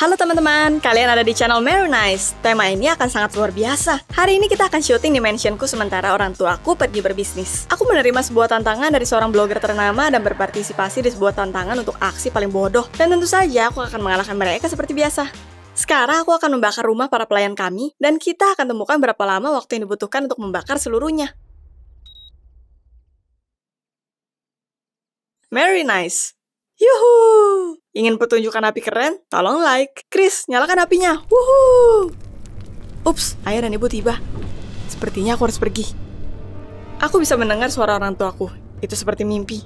Halo teman-teman, kalian ada di channel Mary Nice. Tema ini akan sangat luar biasa. Hari ini kita akan syuting di mansionku sementara orang tuaku pergi berbisnis. Aku menerima sebuah tantangan dari seorang blogger ternama dan berpartisipasi di sebuah tantangan untuk aksi paling bodoh. Dan tentu saja aku akan mengalahkan mereka seperti biasa. Sekarang aku akan membakar rumah para pelayan kami, dan kita akan temukan berapa lama waktu yang dibutuhkan untuk membakar seluruhnya. Mary Nice. Yuhuu! Ingin pertunjukan api keren? Tolong like. Chris, nyalakan apinya. Wuhuu! Ups, ayah dan ibu tiba. Sepertinya aku harus pergi. Aku bisa mendengar suara orang tuaku. Itu seperti mimpi.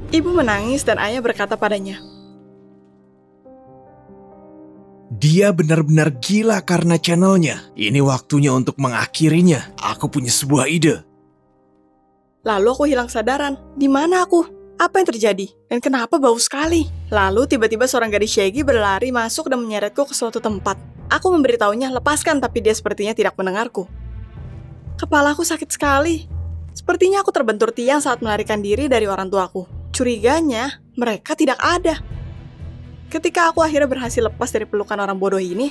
Ibu menangis dan ayah berkata padanya, "Dia benar-benar gila karena channelnya. Ini waktunya untuk mengakhirinya. Aku punya sebuah ide." Lalu aku hilang kesadaran. Di mana aku? Apa yang terjadi? Dan kenapa bau sekali? Lalu tiba-tiba seorang gadis Shaggy berlari masuk dan menyeretku ke suatu tempat. Aku memberitahunya lepaskan, tapi dia sepertinya tidak mendengarku. Kepalaku sakit sekali. Sepertinya aku terbentur tiang saat melarikan diri dari orang tuaku. Curiganya, mereka tidak ada. Ketika aku akhirnya berhasil lepas dari pelukan orang bodoh ini,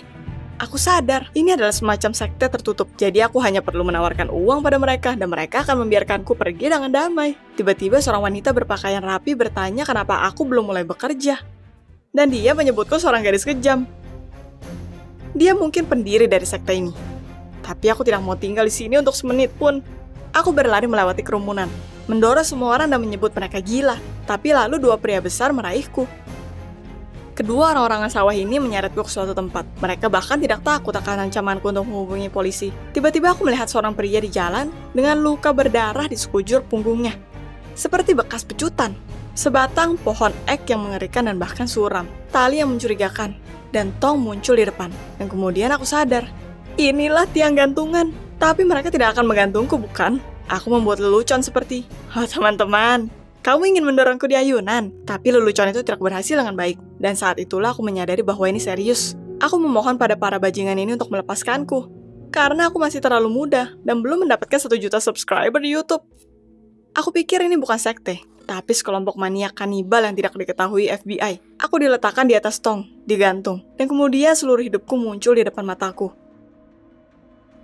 aku sadar ini adalah semacam sekte tertutup. Jadi aku hanya perlu menawarkan uang pada mereka dan mereka akan membiarkanku pergi dengan damai. Tiba-tiba seorang wanita berpakaian rapi bertanya kenapa aku belum mulai bekerja. Dan dia menyebutku seorang gadis kejam. Dia mungkin pendiri dari sekte ini. Tapi aku tidak mau tinggal di sini untuk semenit pun. Aku berlari melewati kerumunan, mendorong semua orang dan menyebut mereka gila. Tapi lalu dua pria besar meraihku. Kedua orang-orang sawah ini menyeretku ke suatu tempat. Mereka bahkan tidak takut akan ancamanku untuk menghubungi polisi. Tiba-tiba aku melihat seorang pria di jalan dengan luka berdarah di sekujur punggungnya. Seperti bekas pecutan. Sebatang pohon ek yang mengerikan dan bahkan suram. Tali yang mencurigakan. Dan tong muncul di depan. Dan kemudian aku sadar. Inilah tiang gantungan. Tapi mereka tidak akan menggantungku, bukan? Aku membuat lelucon seperti, "Oh teman-teman, kamu ingin mendorongku di ayunan," tapi lelucon itu tidak berhasil dengan baik. Dan saat itulah aku menyadari bahwa ini serius. Aku memohon pada para bajingan ini untuk melepaskanku. Karena aku masih terlalu muda dan belum mendapatkan 1 juta subscriber di YouTube. Aku pikir ini bukan sekte, tapi sekelompok maniak kanibal yang tidak diketahui FBI. Aku diletakkan di atas tong, digantung. Dan kemudian seluruh hidupku muncul di depan mataku.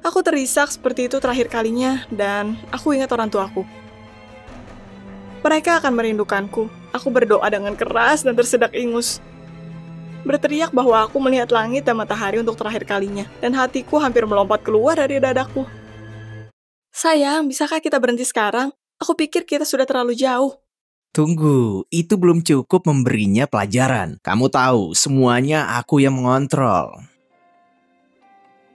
Aku terisak seperti itu terakhir kalinya dan aku ingat orang tuaku. Mereka akan merindukanku. Aku berdoa dengan keras dan tersedak ingus. Berteriak bahwa aku melihat langit dan matahari untuk terakhir kalinya. Dan hatiku hampir melompat keluar dari dadaku. Sayang, bisakah kita berhenti sekarang? Aku pikir kita sudah terlalu jauh. Tunggu, itu belum cukup memberinya pelajaran. Kamu tahu, semuanya aku yang mengontrol.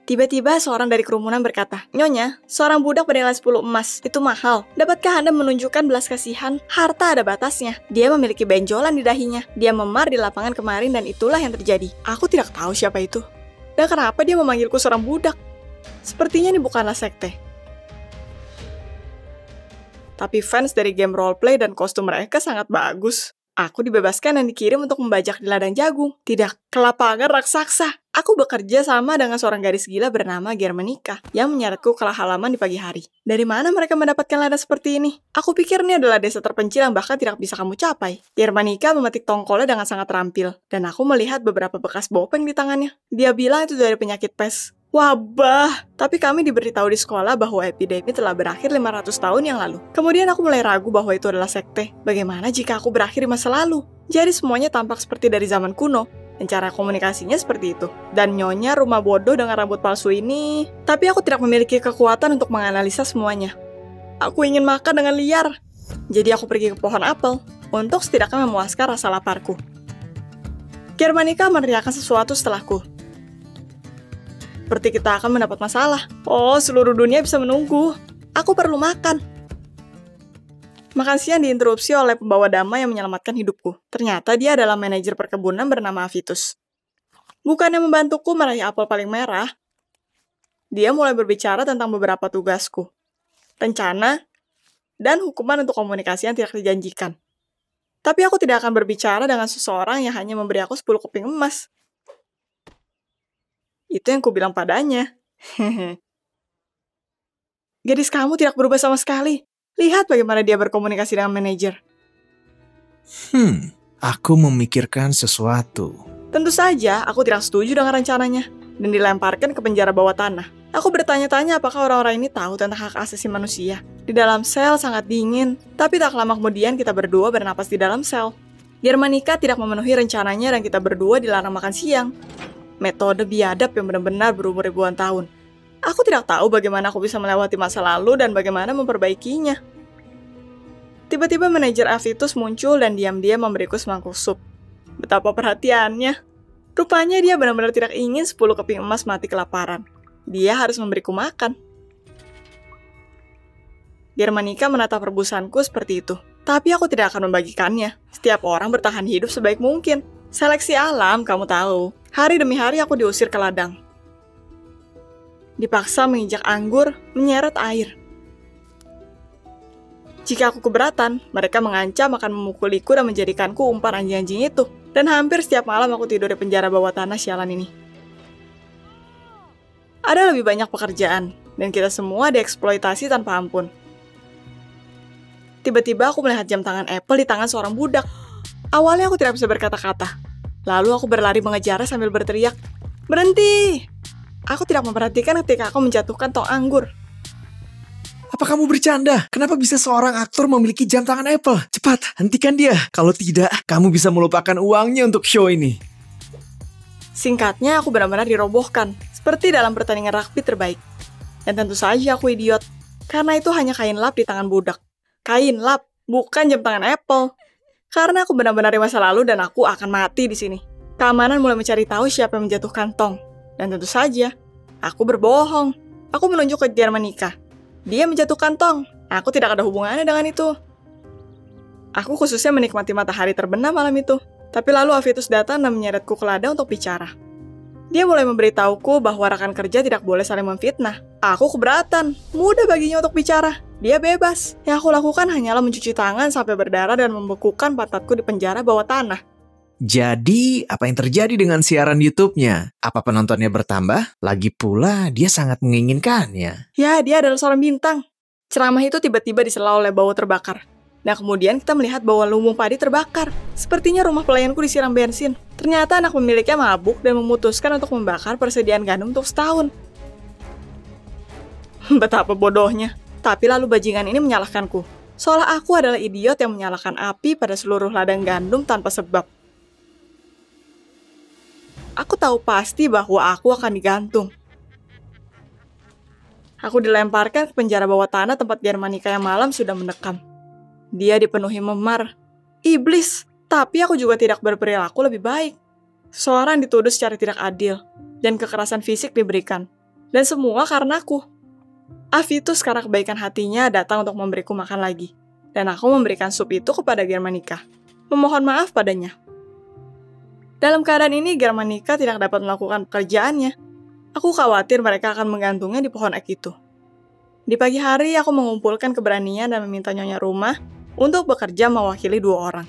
Tiba-tiba seorang dari kerumunan berkata, "Nyonya, seorang budak bernilai 10 emas. Itu mahal. Dapatkah Anda menunjukkan belas kasihan? Harta ada batasnya." Dia memiliki benjolan di dahinya. Dia memar di lapangan kemarin dan itulah yang terjadi. Aku tidak tahu siapa itu. Dan kenapa dia memanggilku seorang budak? Sepertinya ini bukanlah sekte. Tapi fans dari game roleplay dan kostum mereka sangat bagus. Aku dibebaskan dan dikirim untuk membajak di ladang jagung. Tidak, ke lapangan raksasa. Aku bekerja sama dengan seorang gadis gila bernama Germanika yang menyeretku ke halaman di pagi hari. Dari mana mereka mendapatkan ladang seperti ini? Aku pikir ini adalah desa terpencil yang bahkan tidak bisa kamu capai. Germanika memetik tongkolnya dengan sangat terampil. Dan aku melihat beberapa bekas bopeng di tangannya. Dia bilang itu dari penyakit pes. Wabah! Tapi kami diberitahu di sekolah bahwa epidemi telah berakhir 500 tahun yang lalu. Kemudian aku mulai ragu bahwa itu adalah sekte. Bagaimana jika aku berakhir di masa lalu? Jadi semuanya tampak seperti dari zaman kuno. Dan cara komunikasinya seperti itu. Dan nyonya rumah bodoh dengan rambut palsu ini. Tapi aku tidak memiliki kekuatan untuk menganalisa semuanya. Aku ingin makan dengan liar. Jadi aku pergi ke pohon apel. Untuk setidaknya memuaskan rasa laparku. Germanika meneriakkan sesuatu setelahku. Seperti kita akan mendapat masalah. Oh, seluruh dunia bisa menunggu. Aku perlu makan. Makan siang diinterupsi oleh pembawa damai yang menyelamatkan hidupku. Ternyata dia adalah manajer perkebunan bernama Avitus. Bukannya membantuku meraih apel paling merah, dia mulai berbicara tentang beberapa tugasku, rencana, dan hukuman untuk komunikasi yang tidak dijanjikan. Tapi aku tidak akan berbicara dengan seseorang yang hanya memberi aku 10 keping emas. Itu yang kubilang padanya. Gadis kamu tidak berubah sama sekali. Lihat bagaimana dia berkomunikasi dengan manajer. Aku memikirkan sesuatu. Tentu saja, aku tidak setuju dengan rencananya dan dilemparkan ke penjara bawah tanah. Aku bertanya-tanya apakah orang-orang ini tahu tentang hak asasi manusia. Di dalam sel sangat dingin, tapi tak lama kemudian kita berdua bernapas di dalam sel. Germanika tidak memenuhi rencananya dan kita berdua dilarang makan siang. Metode biadab yang benar-benar berumur ribuan tahun. Aku tidak tahu bagaimana aku bisa melewati masa lalu dan bagaimana memperbaikinya. Tiba-tiba manajer Avitus muncul dan diam-diam memberiku semangkuk sup. Betapa perhatiannya. Rupanya dia benar-benar tidak ingin 10 keping emas mati kelaparan. Dia harus memberiku makan. Germanika menatap rebusanku seperti itu. Tapi aku tidak akan membagikannya. Setiap orang bertahan hidup sebaik mungkin. Seleksi alam, kamu tahu. Hari demi hari aku diusir ke ladang. Dipaksa menginjak anggur, menyeret air. Jika aku keberatan, mereka mengancam akan memukuliku dan menjadikanku umpan anjing-anjing itu. Dan hampir setiap malam aku tidur di penjara bawah tanah sialan ini. Ada lebih banyak pekerjaan, dan kita semua dieksploitasi tanpa ampun. Tiba-tiba aku melihat jam tangan Apple di tangan seorang budak. Awalnya aku tidak bisa berkata-kata. Lalu aku berlari mengejarnya sambil berteriak, "Berhenti!" Aku tidak memperhatikan ketika aku menjatuhkan tong anggur. Apa kamu bercanda? Kenapa bisa seorang aktor memiliki jam tangan Apple? Cepat, hentikan dia. Kalau tidak, kamu bisa melupakan uangnya untuk show ini. Singkatnya, aku benar-benar dirobohkan, seperti dalam pertandingan rugby terbaik. Dan tentu saja aku idiot, karena itu hanya kain lap di tangan budak. Kain lap, bukan jam tangan Apple. Karena aku benar-benar di masa lalu dan aku akan mati di sini. Keamanan mulai mencari tahu siapa yang menjatuhkan tong. Dan tentu saja, aku berbohong. Aku menunjuk ke Germanika. Dia menjatuhkan tong. Aku tidak ada hubungannya dengan itu. Aku khususnya menikmati matahari terbenam malam itu. Tapi lalu Avitus datang dan menyeretku ke ladang untuk bicara. Dia mulai memberitahuku bahwa rekan kerja tidak boleh saling memfitnah. Aku keberatan. Mudah baginya untuk bicara. Dia bebas. Yang aku lakukan hanyalah mencuci tangan sampai berdarah dan membekukan pantatku di penjara bawah tanah. Jadi, apa yang terjadi dengan siaran YouTube-nya? Apa penontonnya bertambah? Lagi pula, dia sangat menginginkannya. Ya, dia adalah seorang bintang. Ceramah itu tiba-tiba disela oleh bau terbakar. Dan kemudian kita melihat bahwa lumbung padi terbakar. Sepertinya rumah pelayanku disiram bensin. Ternyata anak pemiliknya mabuk dan memutuskan untuk membakar persediaan gandum untuk setahun. Betapa bodohnya. Tapi lalu bajingan ini menyalahkanku. Seolah aku adalah idiot yang menyalakan api pada seluruh ladang gandum tanpa sebab. Aku tahu pasti bahwa aku akan digantung. Aku dilemparkan ke penjara bawah tanah tempat Germanika yang malam sudah mendekam. Dia dipenuhi memar. Iblis, tapi aku juga tidak berperilaku lebih baik. Seorang dituduh secara tidak adil, dan kekerasan fisik diberikan. Dan semua karena aku. Avitus karena kebaikan hatinya datang untuk memberiku makan lagi. Dan aku memberikan sup itu kepada Germanika. Memohon maaf padanya. Dalam keadaan ini, Germanika tidak dapat melakukan pekerjaannya. Aku khawatir mereka akan menggantungnya di pohon ek itu. Di pagi hari, aku mengumpulkan keberanian dan meminta nyonya rumah untuk bekerja mewakili 2 orang.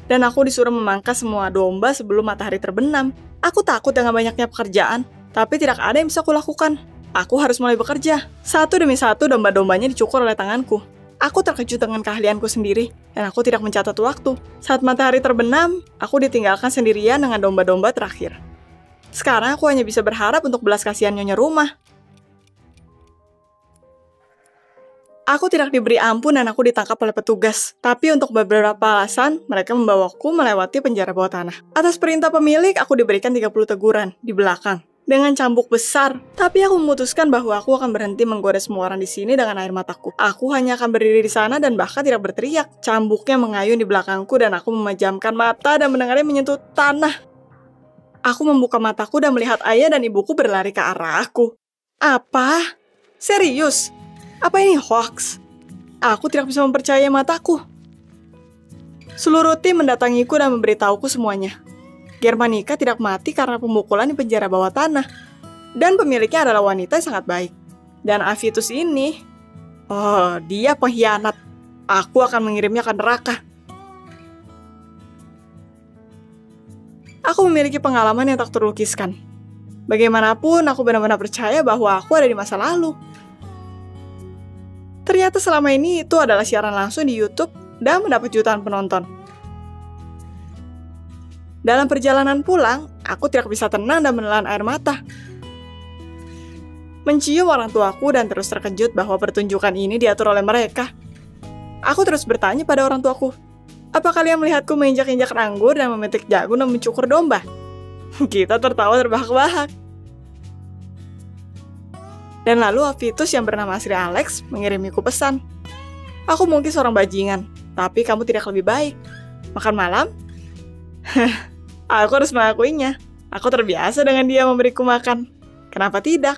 Dan aku disuruh memangkas semua domba sebelum matahari terbenam. Aku takut dengan banyaknya pekerjaan, tapi tidak ada yang bisa kulakukan. Aku harus mulai bekerja. Satu demi satu domba-dombanya dicukur oleh tanganku. Aku terkejut dengan keahlianku sendiri, dan aku tidak mencatat waktu. Saat matahari terbenam, aku ditinggalkan sendirian dengan domba-domba terakhir. Sekarang aku hanya bisa berharap untuk belas kasihan nyonya rumah. Aku tidak diberi ampun dan aku ditangkap oleh petugas. Tapi untuk beberapa alasan, mereka membawaku melewati penjara bawah tanah. Atas perintah pemilik, aku diberikan 30 teguran di belakang. Dengan cambuk besar, tapi aku memutuskan bahwa aku akan berhenti menggoda semua orang di sini dengan air mataku. Aku hanya akan berdiri di sana dan bahkan tidak berteriak. Cambuknya mengayun di belakangku dan aku memejamkan mata dan mendengarnya menyentuh tanah. Aku membuka mataku dan melihat ayah dan ibuku berlari ke arah aku. Apa? Serius? Apa ini hoax? Aku tidak bisa mempercayai mataku. Seluruh tim mendatangiku dan memberitahuku semuanya. Germanika tidak mati karena pemukulan di penjara bawah tanah. Dan pemiliknya adalah wanita yang sangat baik. Dan Avitus ini, dia pengkhianat. Aku akan mengirimnya ke neraka. Aku memiliki pengalaman yang tak terlukiskan. Bagaimanapun, aku benar-benar percaya bahwa aku ada di masa lalu. Ternyata selama ini itu adalah siaran langsung di YouTube dan mendapat jutaan penonton. Dalam perjalanan pulang, aku tidak bisa tenang dan menelan air mata. Mencium orang tuaku dan terus terkejut bahwa pertunjukan ini diatur oleh mereka. Aku terus bertanya pada orang tuaku, "Apa kalian melihatku menginjak-injak anggur dan memetik jagung dan mencukur domba?" Kita tertawa terbahak-bahak. Dan lalu Avitus yang bernama Sri Alex mengirimiku pesan. "Aku mungkin seorang bajingan, tapi kamu tidak lebih baik. Makan malam?" Aku harus mengakuinya. Aku terbiasa dengan dia memberiku makan. Kenapa tidak?